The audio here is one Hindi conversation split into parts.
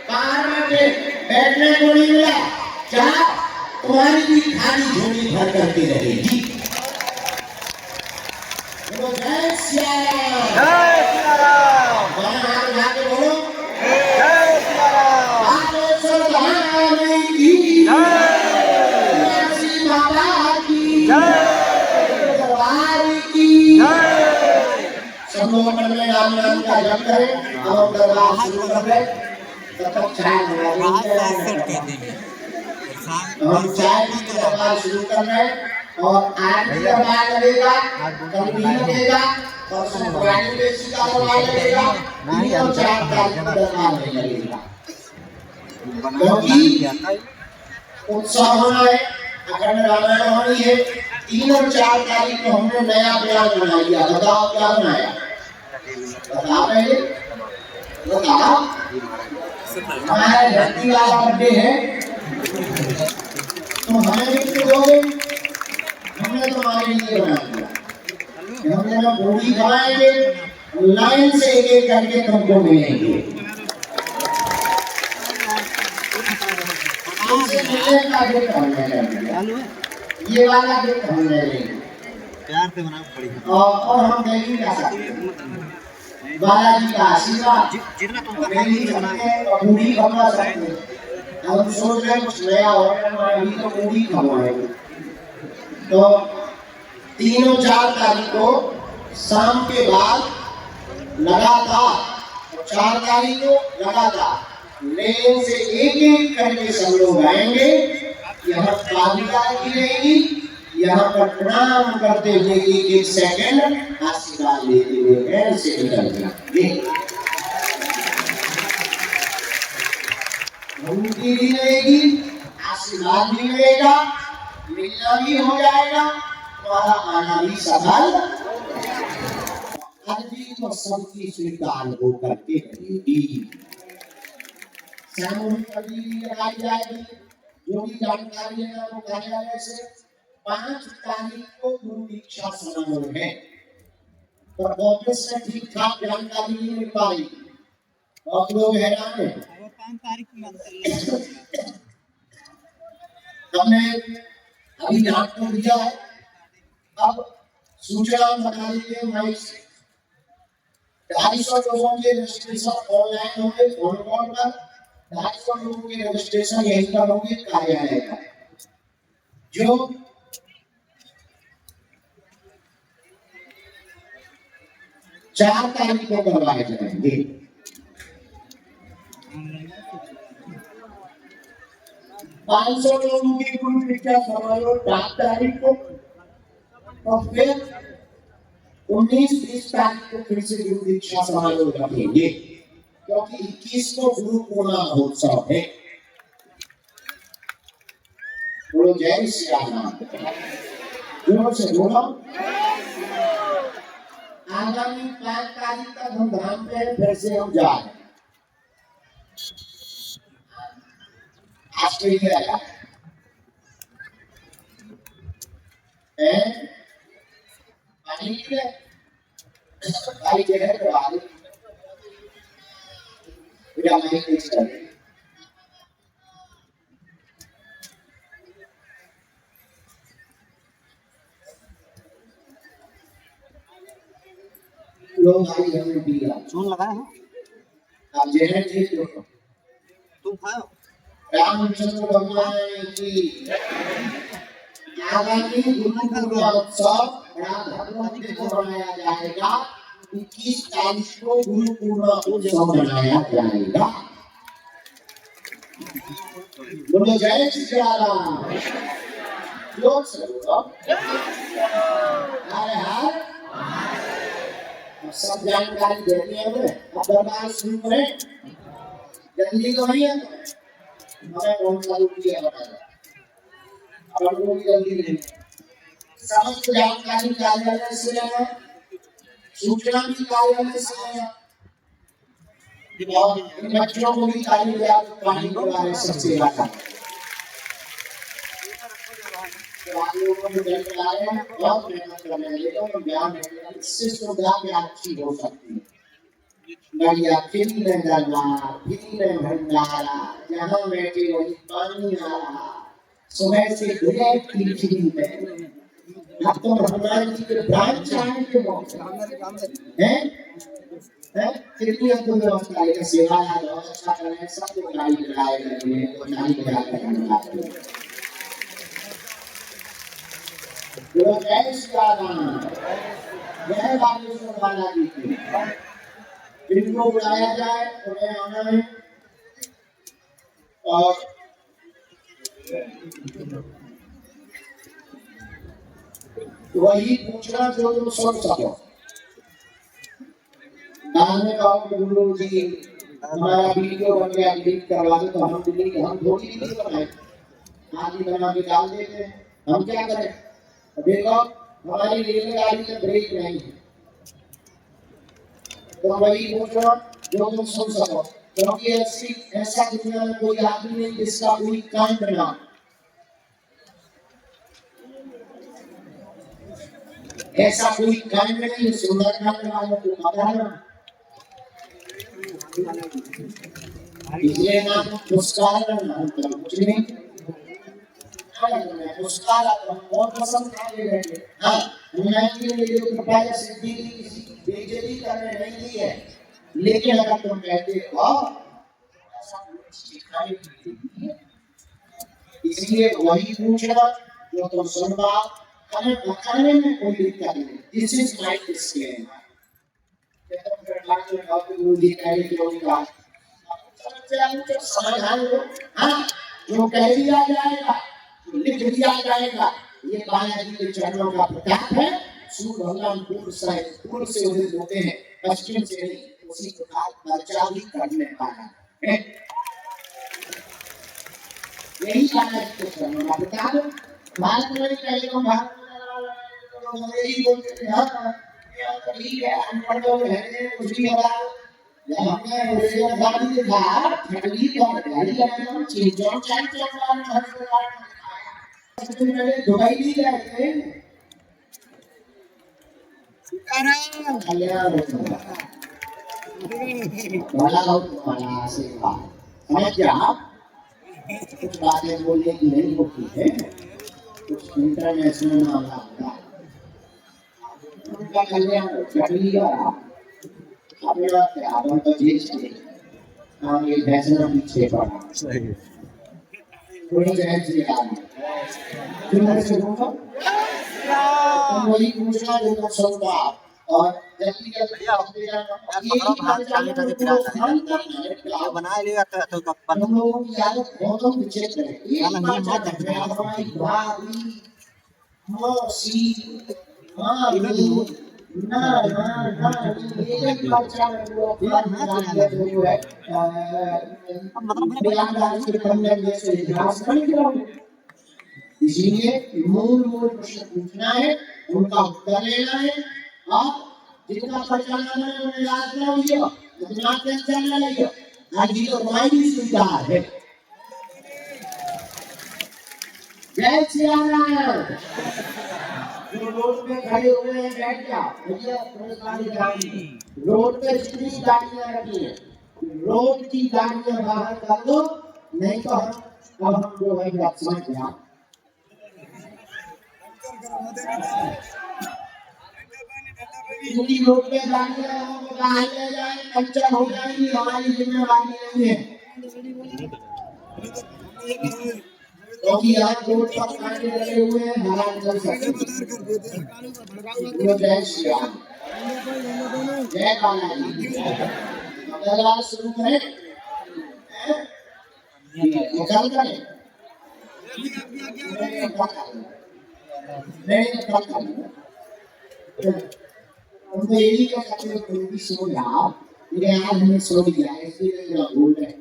बाहर बैठे बैठने को नहीं मिला, क्या तुम्हारी भी खाली झोली भर करके रहेगी। जय सिया राम, जय सिया राम, हाथ उठा के बोलो जय सिया राम, सरदार की तुलसी माता की दरबार की। सब लोग अपने नाम नाम का जप करें। अब हम दरबार शुरू कर रहे हैं। तब तक चाय बना हम चाय की दरबार शुरू कर रहे हैं। और आज भी दरबार लगेगा, कल भी लगेगा, और संक्रांति देशी का दरबार लगेगा, 3 और 4 तारीख को दरबार नहीं लगेगा। क्योंकि उत्सव होना है, अखंड रामायण होनी है। 3 और 4 तारीख को हमने नया प्लान बना लिया। बताओ क्या बनाया? बताओ पहले बताओ। हमारा धरती वाला बर्थडे है, तो हमें भी दोगे? हमने तुम्हारे लिए बना दिया। हम जब पूरी खवाएंगे, लाइन से एक एक करके तुमको मिलेंगे। ये वाला गिफ्ट हम ले लेंगे, प्यार से बनाओ बढ़िया। और हम देंगे क्या सकते बालाजी का आशीर्वाद जितना तुम पूरी खवा सकते। हम सोच रहे कुछ नया ऑर्डर बनाएंगे तो पूरी खवाएंगे। तो 3 और 4 तारीख को शाम के बाद लगातार, 4 तारीख को लगातार लेन से एक एक करके सब लोग आएंगे। यहाँ तालिका की रहेगी, यहाँ पर प्रणाम करते हुए एक सेकंड आशीर्वाद लेते हुए ऐसे निकल जाएंगे। उनकी भी रहेगी, आशीर्वाद भी मिलेगा, मिलना भी हो जाएगा, तुम्हारा आना भी सफल। आज भी तो सबकी स्वीकार हो करके रहेगी। सामूहिक पल्ली लगाई जाएगी। जो भी जानकारी है वो कार्यालय से 5 तारीख को गुरु दीक्षा समारोह है। पर ऑफिस से ठीक ठाक जानकारी नहीं मिल पाई, बहुत लोग हैरान है। 5 तारीख को हमने अभी आपको दिया है, अब सूचना बता दीजिए माइक से। 250 लोगों के रजिस्ट्रेशन ऑनलाइन होंगे, फोन कॉल पर। 250 लोगों के रजिस्ट्रेशन यहीं पर होंगे कार्यालय का। जो 4 तारीख को करवाए जाएंगे। 500 लोगों की गुरु दीक्षा समारोह 4 तारीख को, और फिर 19-20 तारीख को फिर से गुरु दीक्षा समारोह रखेंगे, क्योंकि 21 को गुरु पूर्णिमा महोत्सव है। बोलो जय श्री राम, जोर से बोलो। आगामी 5 तारीख तक हम धाम पे फिर से हम जाए ऑस्ट्रेलिया का पानी की भाई जगह पे आ गई बिना मैं टेस्ट कर लोग भाई हमें दिया चून लगाए हैं आप जगह ठीक लो तुम खाओ। रामचंद्र भगवान की आगामी गुरु पूर्णिमा उत्सव बड़ा धूमधाम से मनाया जाएगा। 21 तारीख को गुरु पूर्णिमा उत्सव मनाया जाएगा। बोलो जय श्री राम, जोर से बोलो। हर हर सब जानकारी देनी है हमें। अब दरबार शुरू करें, जल्दी तो नहीं है हमें कौन सा रूप दिया बताया, अब लोग जल्दी नहीं। समस्त जानकारी कार्यालय से लेना, सूचना भी कार्यालय से लेना, और इन बच्चों को भी कार्यालय पानी के बारे में सबसे तो आप लोगों को जल चला रहे हैं, बहुत मेहनत कर रहे हैं, लेकिन ज्ञान है, इससे सुविधा क्या अच्छी हो सकती है। बढ़िया फ्री में दरबार, फ्री में भंडारा, जहाँ बैठे वही पानी आ रहा, सुबह से गुजर की फ्री में। अब तो हनुमान जी के ब्रांच आने के मौके हैं, कितनी अद्भुत व्यवस्था है। सेवा बहुत अच्छा कर रहे हैं, सबको गाड़ी लगाए गए हैं, तो गाड़ी लगा कर वो जय श्री राम, जय बागेश्वर बालाजी की। जिनको बुलाया जाए उन्हें आना है और वही पूछना जो तुम सुन सको। बाद में कहो कि गुरु जी हमारा वीडियो बन गया, डिलीट करवा दो, तो हम डिलीट, हम थोड़ी वीडियो बनाए, आदि बना के डाल देते हैं, हम क्या करें। देखो हमारी रेलगाड़ी में ब्रेक नहीं है, तो वही पूछो जो तुम सुन सको, क्योंकि ऐसा दुनिया में कोई आदमी नहीं जिसका कोई कांड ना, ऐसा कोई कांड नहीं। सुंदरकांड वालों को पता है ना, इसलिए नाम पुरस्कार नाम कुछ नहीं, पुरस्कार बहुत पसंद आए। हाँ, हनुमान जी ने जो कृपा सिद्धि की किसी बेइज्जती करने नहीं दी है, लेकिन अगर तुम कहते हो इसलिए वही पूछना जो तुम सुन पाओ, हमें बताने में कोई दिक्कत नहीं। This is my disclaimer. गुरु जी कह रहे क्यों बात समाधान हो, हाँ जो कह दिया जाएगा, लिख दिया जाएगा, ये बालाजी के चरणों का प्रताप है। सूर्य भगवान पूर्व से उदित होते हैं, पश्चिम से नहीं, उसी प्रकार बच्चा भी करने वाला है। यही बालाजी के चरणों का प्रताप है। भारत में पहले को भारत में यही बोलते थे, हाँ ठीक है, अनपढ़ लोग हैं, कुछ भी होगा। जब हमने रेडियो गाड़ी देखा, ठंडी गाड़ी लगाना, चीजों चाहते हैं, दुबई भी गए थे, कल्याण वाला वाला आशीर्वाद। समझ गया आप? कुछ बातें बोलने की नहीं होती है, कुछ इंटरनेशनल मामला होता है, उनका कल्याण चलिएगा। अपना तो जीत चले, हम ये फैसला पीछे पड़ा थोड़ी जगह से आना फिर से बोलो, तुम वही पूछना जो तुम सुनता और जल्दी जल्दी बना लिया तो कप्पन हम लोगों की आदत बहुत विचित्र है। एक बात है, हमारी भाभी मौसी ना एक बच्चा इसीलिए मूल प्रश्न पूछना है, उनका उत्तर लेना है। आप जितना पहचाना है उन्हें याद ना होइए, जितना टेंशन ना लीजिए, आज ये तो हमारी सुविधा है। जय श्री राम। जो रोड पे खड़े हुए हैं बैठ जाओ, भैया रोड पे जितनी गाड़ियां रखी हैं, रोड की गाड़ियां बाहर कर दो, नहीं तो हम जो है समझ गया। क्योंकि रोड पे गाड़ियां बाहर ले जाए, पंचर हो जाएगी, हमारी जिम्मेवारी नहीं है, क्योंकि यहाँ रोड पर कांटे लगे हुए हैं, भगवान चल सकते। जय श्री राम, जय बालाजी। अगला शुरू करें, निकाल करें, नहीं निकाल करें, उनको यही क्या कहते हैं, कोई भी सो जाओ, लेकिन आज हमने सो दिया, इसलिए मेरा भूल है,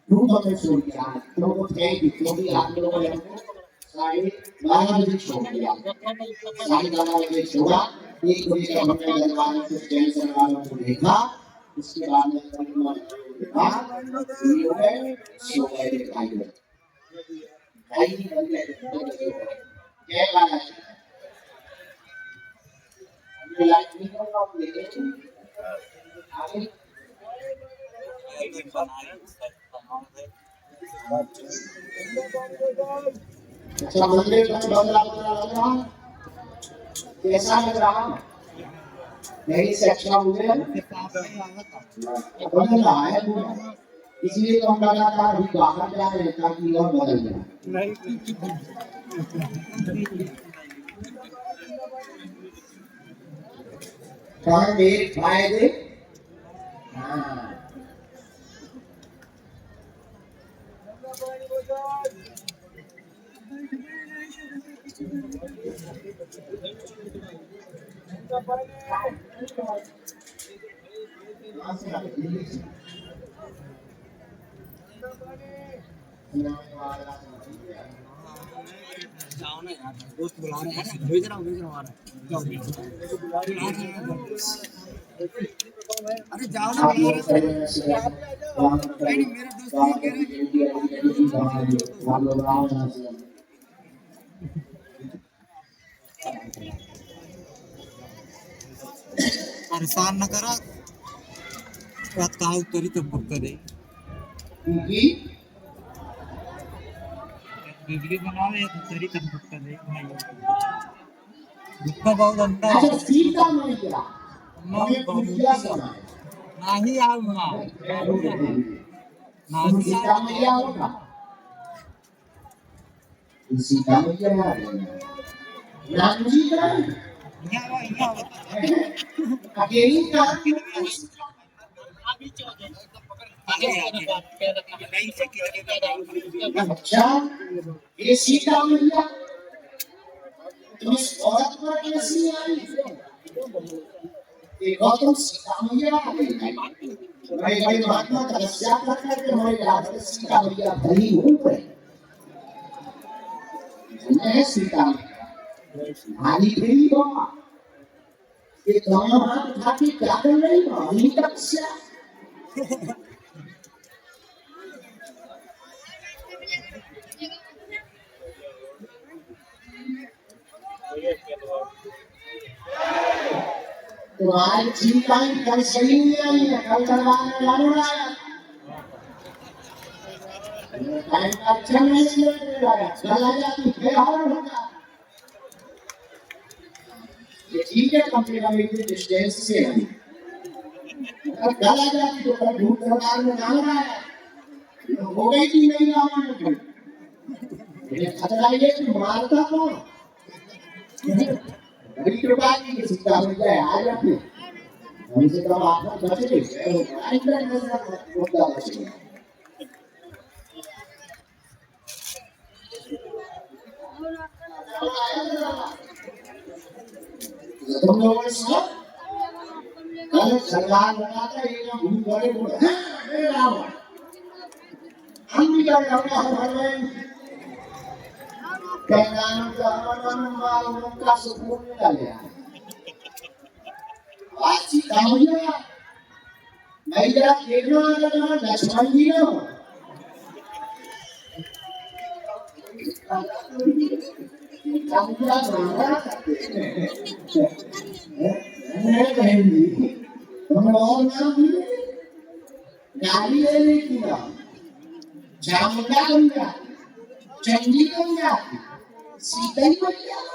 खूब हमने सो दिया, लोगों को थैंक यू, क्योंकि आप लोगों ने 12:30 बजे छोड़ दिया, 12:30 बजे छोड़ा, 1 बजे का हमने दरबार में कुछ टेंशन वालों को देखा, उसके बाद में देखा, सो गए भाई, भाई बन गए। जय बालाजी हमने लाइट नहीं करना आप लेके आगे अच्छा मंदिर का बंगला बंगला लग रहा है कैसा लग रहा है नहीं से अच्छा मुझे बदल रहा है पूरा इसलिए तो हम लगातार अभी बाहर जा रहे हैं ताकि और बदल जाए काम एक फायदे हाँ जाओ ना यार दोस्त बुला रहे हैं भेज रहा हूँ आ रहा है अरे जाओ ना बुला रहे हैं नहीं मेरे दोस्त कह रहे हैं परेशान न करा रात कहा उतरी तो बुक करे वीडियो बनावे या उतरी तो बुक करे दुखा बहुत अंतर अच्छा सीता मैया हमें पूजा सुना नहीं आऊंगा नहीं सीता मैया होगा सीता मैया नाम जी का यहाँ अकेली का अच्छा ये सीता मैया तुम इस औरत पर कैसी आई देखो तुम सीता मैया आ गई बड़े बड़े महात्मा तपस्या करते थे हमारे राजा सीता मैया भली हो गई सीता मैया हाली फेरी हो ये दोनों हाथ उठा के क्या कर रही हो अभी तपस्या तुम्हारी चिंताएं कल सही नहीं आई है कल दरबार में लाने लाया टाइम का अच्छा नहीं लगा चला जाती फिर और होगा ये ठीक है कम से कम एक डिस्टेंस से अब चला जाती तो कल धूप दरबार में लाने लाया हो गई कि नहीं लाना ये खतरा ये कि मारता कौन बड़ी कृपा की सीता मैया आ जाती हमसे कम आप बच गए आइंदा नजर मुद्दा बच गया तुम लोगों ने सुना कल सरदार लगाता ये ना भूल बड़े बोले रावण हम भी कर रहे हैं हमारे कैलान का मालूम का सुकून मिला लिया आज सीता मैया मैं जरा देखना वाला था लक्ष्मण जी ना चंद्रा ब्रह्मा मैं कहेंगी तुम और नाम गाली लेने की ना चामुंडा बन जाती चंडी बन जाती सीता ही बन जाती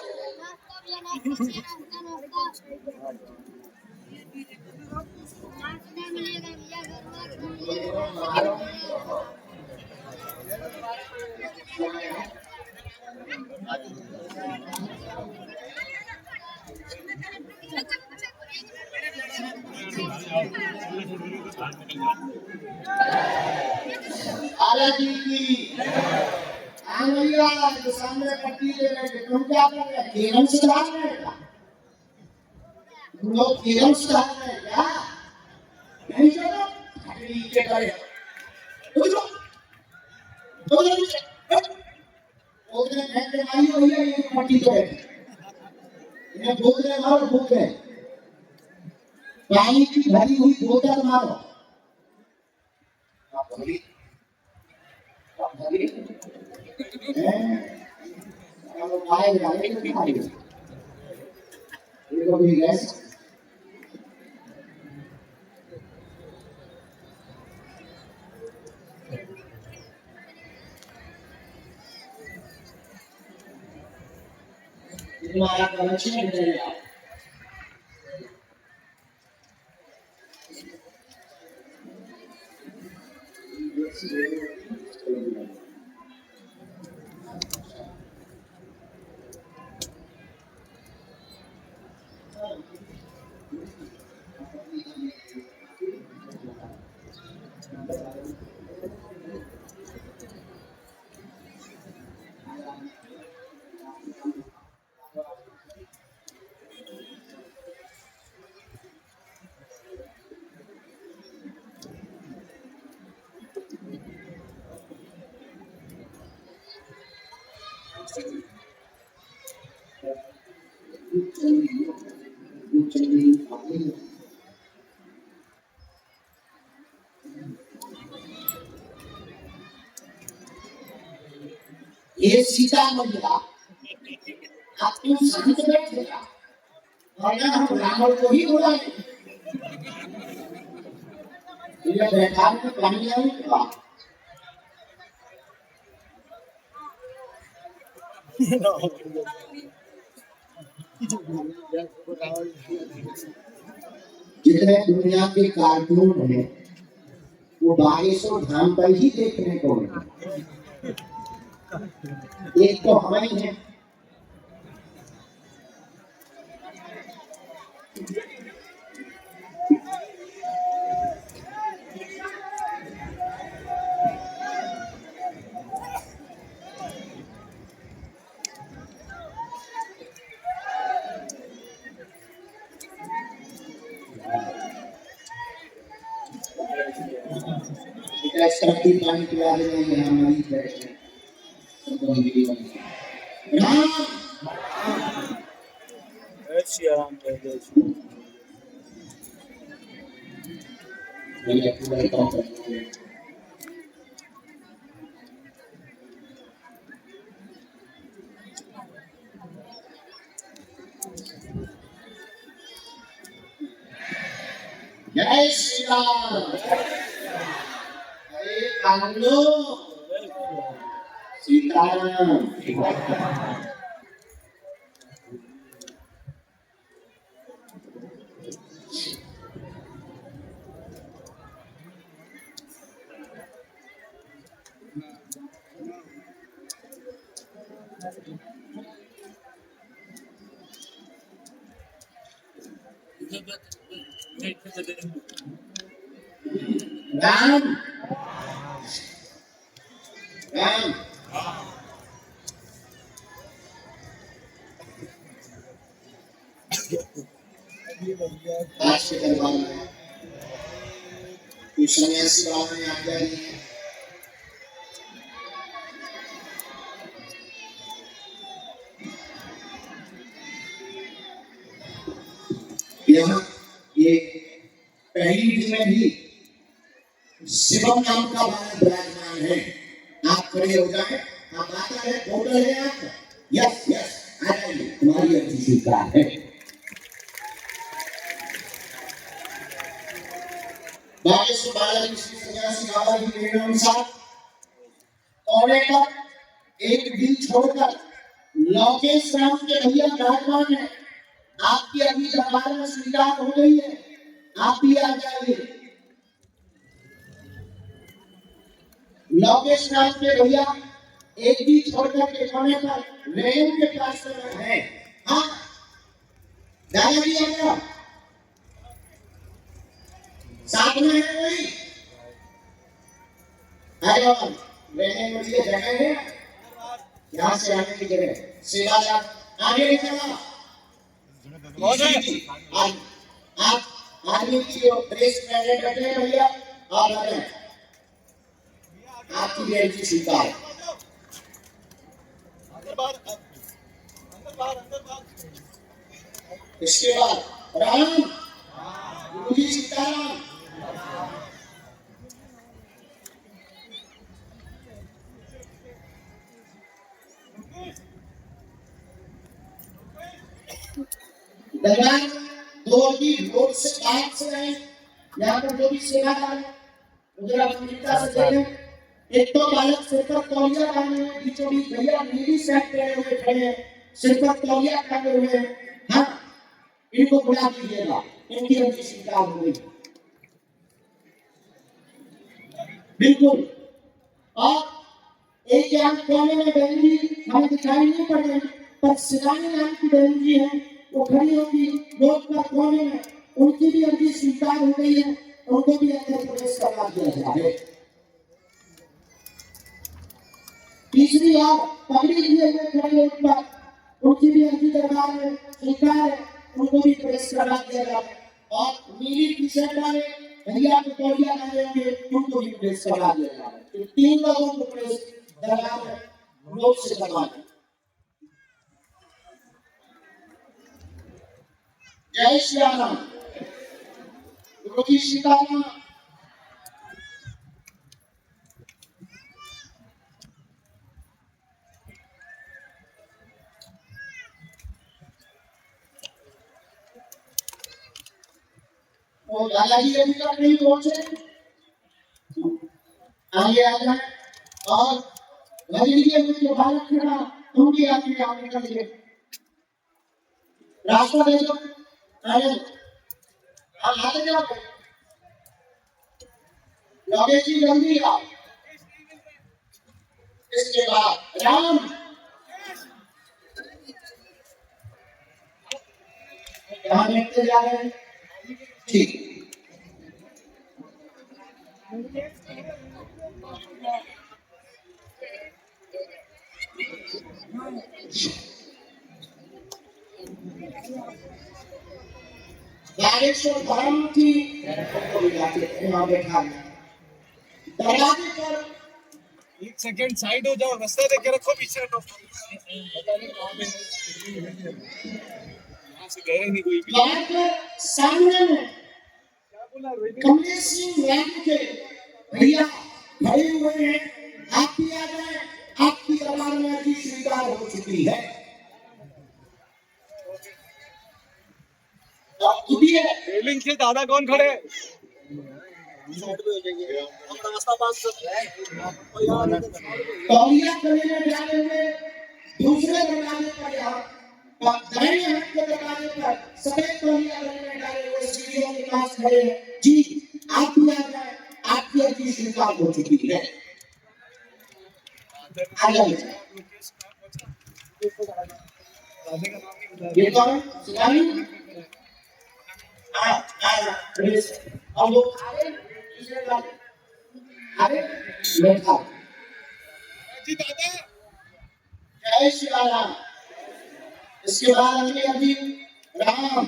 आलाजी की आंगलिया जो सामने पट्टी ले रहे तुम क्या कर रहे केरम सुधार रहे हैं तुम लोग केरम सुधार रहे हैं क्या नहीं चलो खटरी के करे बोलो बोलने घंटे मारी हुई है ये पट्टी पे इन्हें बोलने मारो भूखे पानी की भरी हुई बोतल मारो आप भरी और आएगा लेकिन आएगा ये तो भी गैस तुम्हारा कनेक्शन है ये सीता मैया आप क्यों शांत बैठेगा और ना हम रावण को ही बुलाए ये बैठा के पानी आएगा जितने दुनिया के कार्टून हैं वो बारिशों धाम पर ही देखने को मिले एक तो हमारी है पानी पिला देंगे हमारी बैठे जय श्री राम कांगलो सीताराम राम राम आज के दरबार में कुछ सन्यासी बाबा ने आज्ञा दी है यहाँ ये पहली दिन में भी शिवम नाम का बालक विराजमान है आप खड़े हो जाए आप आता है फोटो है आपका यस यस आ जाइए तुम्हारी अर्जी स्वीकार है बालेश्वर बालाजी श्री सन्यासी बाबा जी के अनुसार पौने तक एक दिन छोड़कर लोकेश राम के भैया विराजमान है आपकी अभी दरबार में स्वीकार हो गई है आप भी आ जाइए लोकेश राम के भैया एक भी छोड़कर के कोने पर रेल के पास में है हाँ दादाजी आएगा साथ में है कोई अरे रहने के लिए जगह है यहाँ से आने की जगह सेवा आगे नहीं चला आप आदमी की ड्रेस पहने बैठे हैं भैया आप आ जाए आपकी बेटी स्वीकार इसके बाद राम गुरु जी सीताराम दरबार दो की रोड से बाहर से आए, यहाँ पर जो भी सेवादार है उधर गंभीरता से देखें। एक तो बालक सिर पर तौलिया टांगे हुए बीचों बीच भैया नीली शर्ट पहने हुए खड़े हैं, सिर पर तौलिया टांगे हुए हैं। हाँ, इनको बुला दीजिएगा, इनकी अर्जी स्वीकार हो गई। बिल्कुल। और एक यहाँ कोने में बहन जी हमें दिखाई नहीं पड़ रही, पर शिवानी नाम की बहन जी है, वो खड़ी होगी रोड पर कोने में, उनकी भी अर्जी स्वीकार हो गई है, उनको भी अंदर प्रवेश करवा दिया जाए। तीसरी और पगड़ी लिए हुए खड़े रोड पर, उनकी भी अर्जी दरबार में स्वीकार है, उनको भी प्रवेश करवा दिया जाए। और नीली टी शर्ट वाले भैया को तौलिया डाले होंगे, उनको भी प्रवेश करवा दिया जाए। तो 3 लोगों को प्रवेश दरबार में रोड से करवाना। जय श्री राम। गुरु की शिकायत और दादाजी अभी तक नहीं पहुंचे, आगे आ जाए। और रजनी के कुछ बालक खड़ा, तुम भी आगे कर लिए रास्ता दे दो। अरे हम आगे जाओ, योगेश जी जल्दी आओ। इसके बाद राम यहाँ देखते जा रहे हैं। ठीक, बागेश्वर धाम की यहाँ बैठा दरवाजे पर। एक सेकंड साइड हो जाओ, रास्ता देख के रखो, पीछे हटो। यहाँ से गए नहीं कोई भी। यहाँ पर सामने में कमलेश सिंह नाम के भैया खड़े हुए हैं, आप भी आ जाए, आपकी दरबार में अर्जी स्वीकार हो चुकी है। रेलिंग से दादा कौन खड़े? तौलिया गले में डाले हुए दूसरे दरवाजे पर, यहाँ दाहिने हाथ के दरवाजे पर सफेद तौलिया गले में डाले हुए सीढ़ियों के पास खड़े हैं। जी, आप भी आ जाए, आपकी अर्जी स्वीकार हो चुकी है। आ जाइए। ये कौन? शिवानी? और वो आगे बैठा। जी दादा। जय श्री राम। इसके बाद अगले अभी राम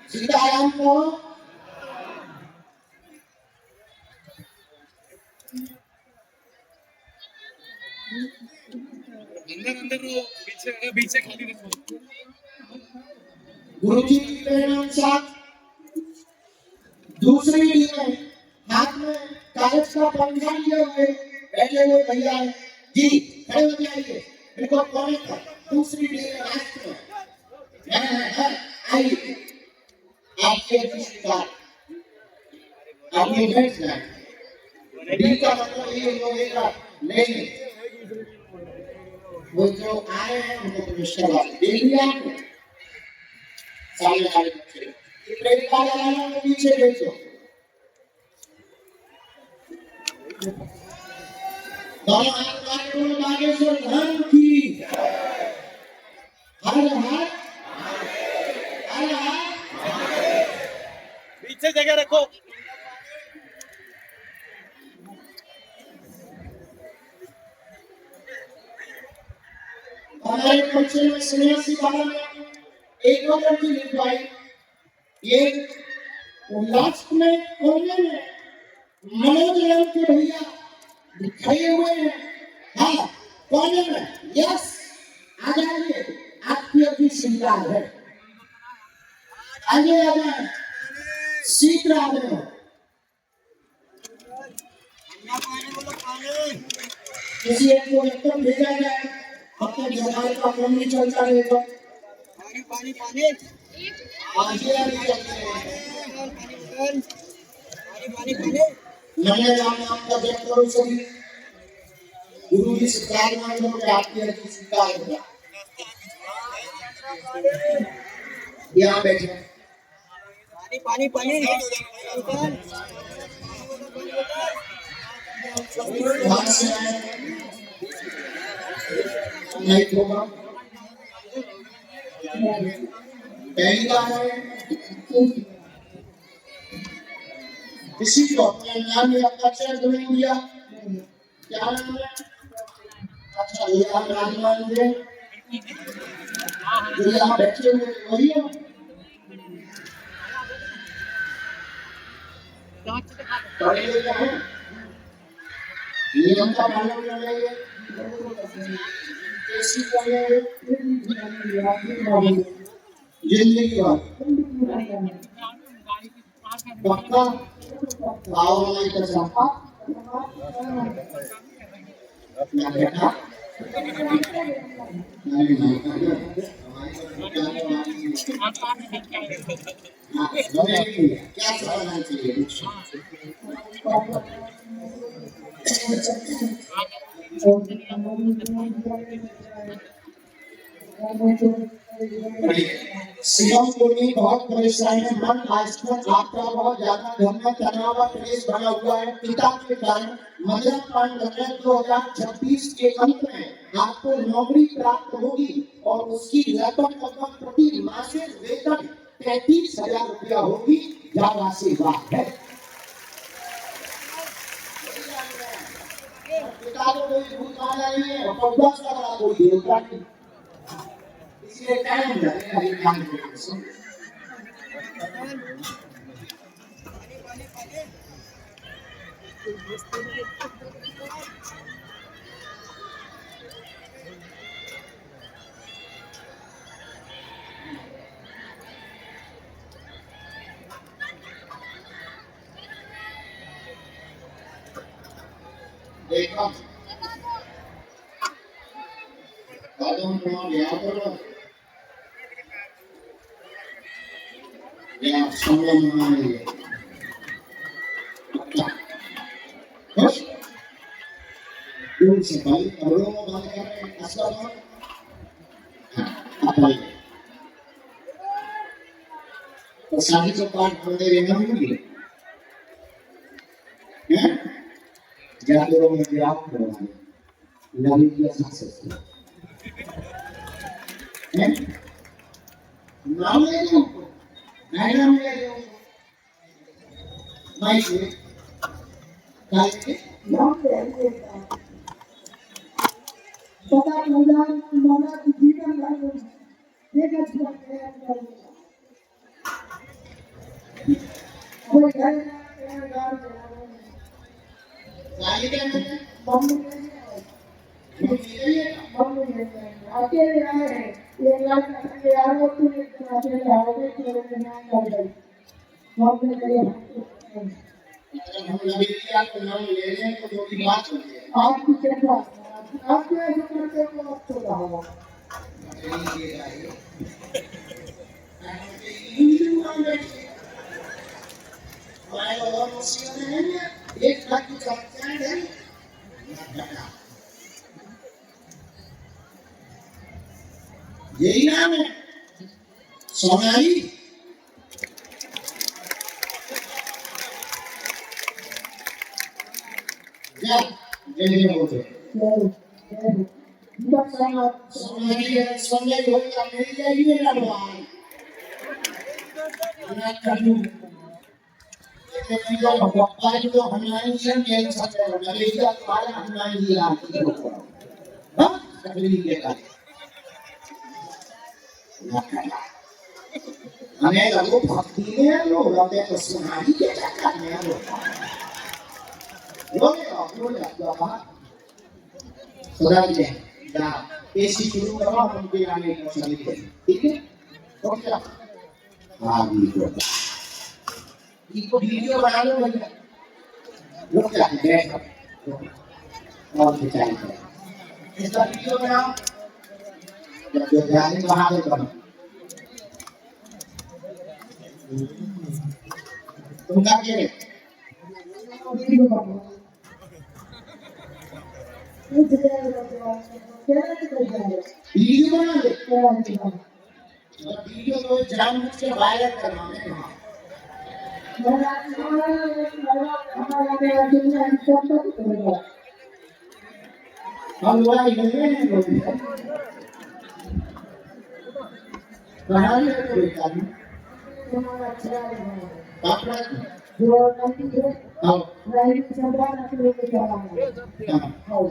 सीताराम को अंदर पीछे खाली रखो। गुरु जी की प्रेरणा दूसरी टीम में हाथ में कागज का पंखा लिए हुए बैठे हुए भैया जी खड़े हो जाइए, बिल्कुल कोने पर। दूसरी टीम में लास्ट में आइए, आपके स्वीकार आपने बैठ जाए। डी का मतलब ये लोगेगा नहीं, वो जो आए हैं उनको प्रवेश करवा देख लिया आपने। सामने आए बच्चे प्रेरिका लगाना में पीछे भेजो। दोनों हाथ काटो, बागेश्वर धाम की हर हाथ पीछे जगह रखो। हमारे बच्चे में सन्यासी बाबा ने एक और की लिखवाई, ये लास्ट में कोने में मनोज राम के भैया खड़े हुए हैं। हाँ, कोने में। यस, आ जाइए, आपकी अभी स्वीकार है। आगे आ जाए, शीघ्र आ जाए। किसी एक को लेकर भेजा जाए, अब तक जमाई का काम नहीं चलता रहेगा। पानी पानी आगे आगे चलते हैं। पानी पानी नमः राम नाम का जप करो सभी। गुरु जी से प्यार मांगो कि आपकी अर्जी स्वीकार हो जाए। यहाँ बैठे पानी पानी ध्यान से नहीं होगा। पहली बार है किसी को अपने नाम में अपना चयन नहीं दिया। क्या नाम है? अच्छा ये आप नाम मानेंगे जो यहाँ बैठे हुए वही है। पढ़े लिखे हैं, नियम का पालन करेंगे, कैसी करेंगे जिंदगी भर पक्का आओ नहीं कर सकता ना बेटा नहीं क्या समझना चाहिए शिवम को भी बहुत परेशानी है। मन आजकल आपका बहुत ज्यादा घर में तनाव और क्लेश बना हुआ है। पिता के कारण मध्यपान करने 2026 के अंत में आपको नौकरी प्राप्त होगी और उसकी लगभग प्रति मासिक वेतन 33,000 रुपया होगी। यह आशीर्वाद है। पिता को कोई भूत नहीं है और पौधा का कोई देवता नहीं। इसलिए टाइम लगेगा ये काम करने से। देखो कदम को लिया करो या समय मांगे बस दूर से भाई करोड़ों में बात कर रहे हैं असला अपन तो शादी के पाठ पढ़ने रहना होंगे हैं जादू में विराट करवाने नबी की सक्सेस हैं नाम ले लो नाम ले लो माइक में काहे नाम ले लो पता मुझे मना की जीवन लाइफ देखा जीवन कोई घर गाली क्या है मम्मी अकेले आए हैं ये लाख यार वो तू अकेले आओगे तो ना कर दे मम्मी ने हम नबी का नाम ले लें तो थोड़ी बात होती है आपकी क्या आप क्या जो करते हो आप तो रहो एक लाख की समस्या है यही नाम है सोनाली क्या जय बोलते सोनाली होगा मेरी जाएगी मेरा भगवान ना करूं जो भगवान जो हनुमान जी के साथ नबी का पाला हनुमान जी आते हां तकलीफ के का हमें लगो भक्ति में लोग रहते तो सुनाई के चक्कर में लोग बोले बाबा खुदा जी दा पेशी शुरू करो हम के आने को सही ठीक है ओके हां इसको वीडियो बना लो भैया रुक जा बैठ और बिचारी इसका वीडियो बनाओ जब ध्यान में वहां पे करो तुम क्या कह रहे वीडियो बना ले वीडियो को जानबूझ के वायरल करना है हम लोग नहीं बोलते कहां ले तो बेटा आपका जो कंपनी है हां राइट संभाल के लेके जा रहा है हां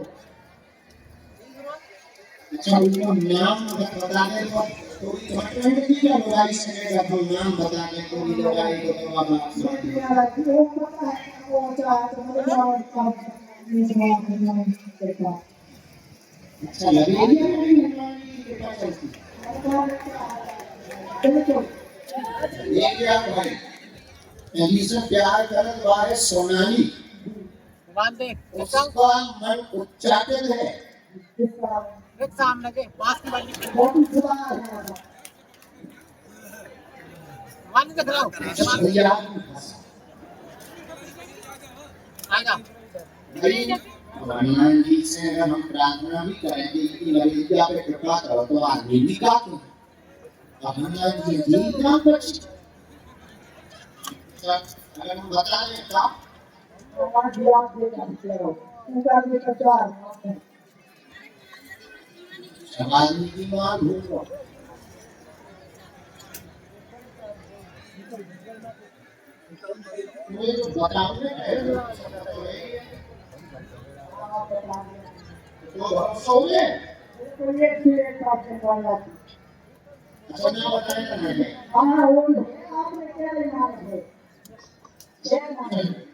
अच्छा उनका नाम बताने को कोई घटना नहीं है मोबाइल से अगर हम नाम बताने को भी लगाए तो आप अच्छा लगेगा नहीं हमारी कृपा चलती ये क्या भाई यदि से प्यार करत बारे सोनाली बांध दे उसका मन उच्चाटित है एक सामने के पास की बाल्टी बांध के खड़ा भैया आएगा हनुमान जी से अगर हम प्रार्थना भी करेंगे कि ललिता पे कृपा करो तो आदमी भी काटे हनुमान जी जी काम बची अगर हम बता दें क्या आदमी की मां ढूंढो मुझे तो बताओ तो सोए अच्छा ना बताएं तो मैं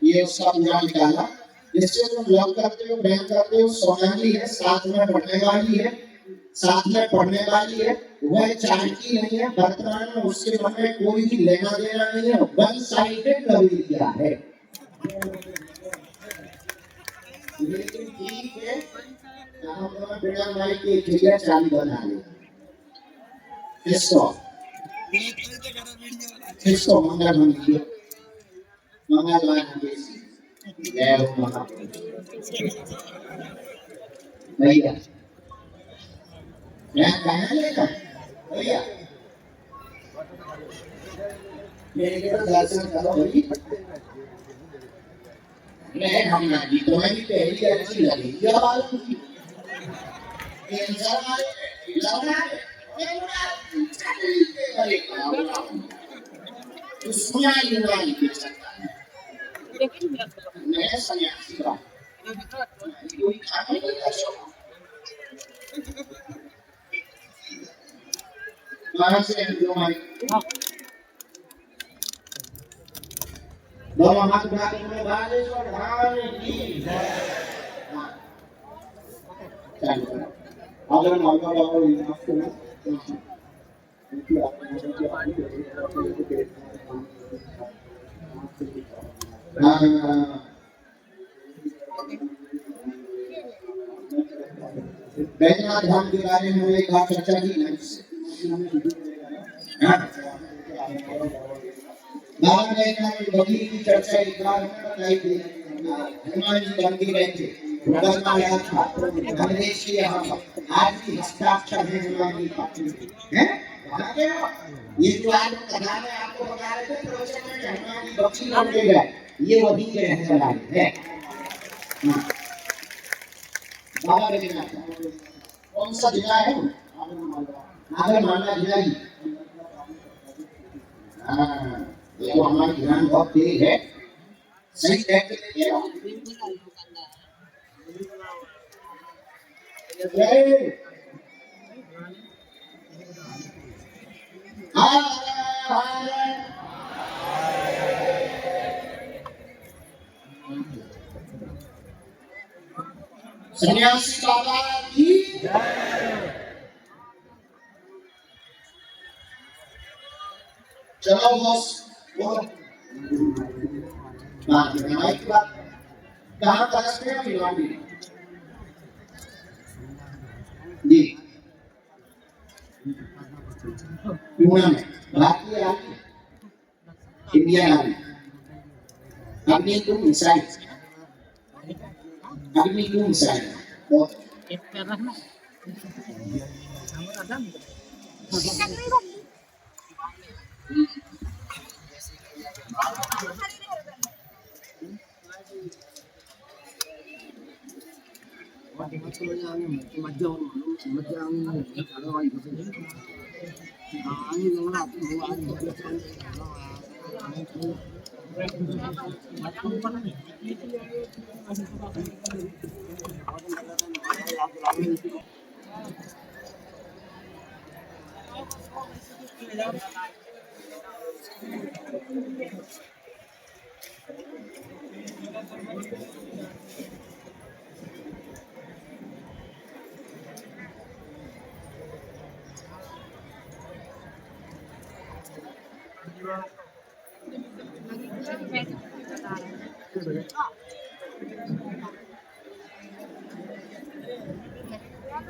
ये उसका पूरा निकाला जिससे तुम लव करते हो प्रेम करते हो सोनाली है साथ में पढ़ने वाली है वह जानती नहीं है वर्तमान में उसके मन में कोई भी लेना देना नहीं है वन साइडेड लव किया है लेकिन ठीक है हम लोग बिना माइक के क्लियर चालू बना ले इसको मंगल मंदिर मंगलवार जय हो महादेव भैया मैं कहना लेकर भैया मेरे को दर्शन करो भाई मैं हम ना जी तो मैं भी पहली अच्छी लगी क्या बात की ये इंसान लगा तो सुना ही नहीं कर सकता मैं सन्यासी का कोई खाना नहीं कर सकता कहाँ से जो हमारी दोनों हाथ उठा के बोले बालेश्वर धाम की जय चालू करो अगर मालवा बाबा इनाफ को ना उनकी आपने की पानी बैजनाथ धाम के बारे में एक बात चर्चा की ना बाबा बैजनाथ की बदली की चर्चा एक बार बताई थी हनुमान जी बंदी गए थे बदलना याद था अंग्रेज के यहाँ आज भी हस्ताक्षर है हनुमान जी का हैं ये जो आज कथा में आपको बता रहे थे प्रवचन में हनुमान जी बख्शी लौट के गए ये वही के रहने वाले हैं बाबा बैजनाथ कौन सा जिला है नागर मालवा जिला ही ये तो हमारी ध्यान बहुत तेज है सही कहते हैं सन्यासी बाबा की चलो बॉस वो बात बनाई की बात कहाँ तरसते हैं भिवानी जी पूना में बाकी आगे इंडियन आर्मी, अग्नि 2 मिसाइल, अग्नि 2 मिसाइल बहुत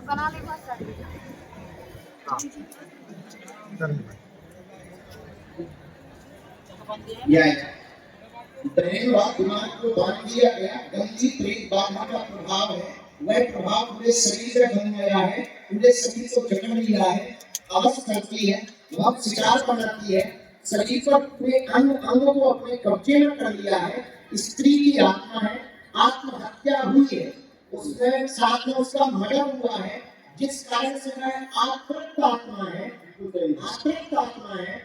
बना ले बहुत सारी ब्रेन व दिमाग को बांध दिया गया गंदी ब्रेन भावना का प्रभाव है। वह प्रभाव पूरे शरीर में बन गया है, पूरे शरीर को जकड़ लिया है, अवस करती है, वह शिकार बनाती है, शरीर पर पूरे अंगों को अपने कब्जे में कर लिया है। स्त्री की आत्मा है, आत्महत्या हुई है, उसने साथ में उसका मर्डर हुआ है, जिस कारण से वह आत्महत्या आत्मा है, आत्महत्या आत्मा है,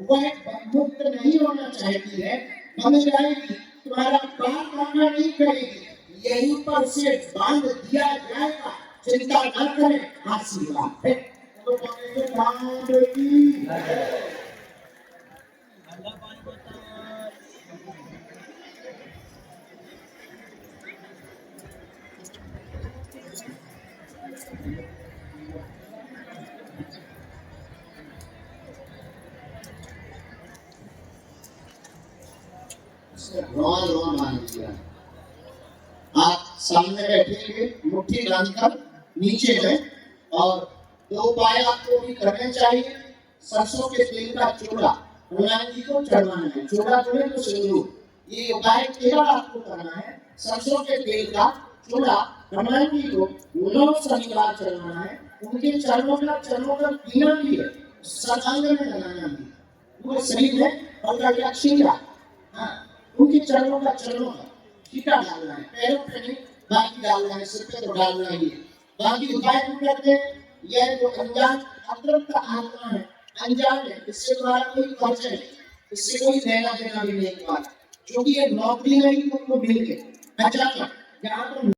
वह मुक्त नहीं होना चाहती है, बन जाएगी, तुम्हारा प्राण कामना नहीं करेगी, यहीं पर उसे बांध दिया जाएगा, चिंता न करें, आशीर्वाद है। तो बांध दी रोन रोन मान दिया। आप सामने बैठेंगे, मुट्ठी बांधकर नीचे है और 2 उपाय आपको भी करने चाहिए। सरसों के तेल का चूड़ा हनुमान जी को चढ़ाना है, चूड़ा चढ़े तो सिंदूर, ये उपाय केवल आपको करना है। सरसों के तेल का चूड़ा हनुमान जी को 9 शनिवार चढ़ाना है, उनके चरणों का पीना भी है, सर्वांग में लगाना भी, पूरे शरीर में पकड़ खींचा, हाँ उनके चरणों का टीका डालना है, पैरों पे नहीं, बाकी डालना है, सिर पे तो डालना ही है। बाकी उपाय भी करते हैं। यह जो अनजान अतृप्त आत्मा है, अनजान है, इससे तुम्हारा कोई परिचय नहीं, इससे कोई लेना देना भी नहीं हुआ, क्योंकि ये नौकरी नहीं तुमको मिल गई अचानक, जहाँ पर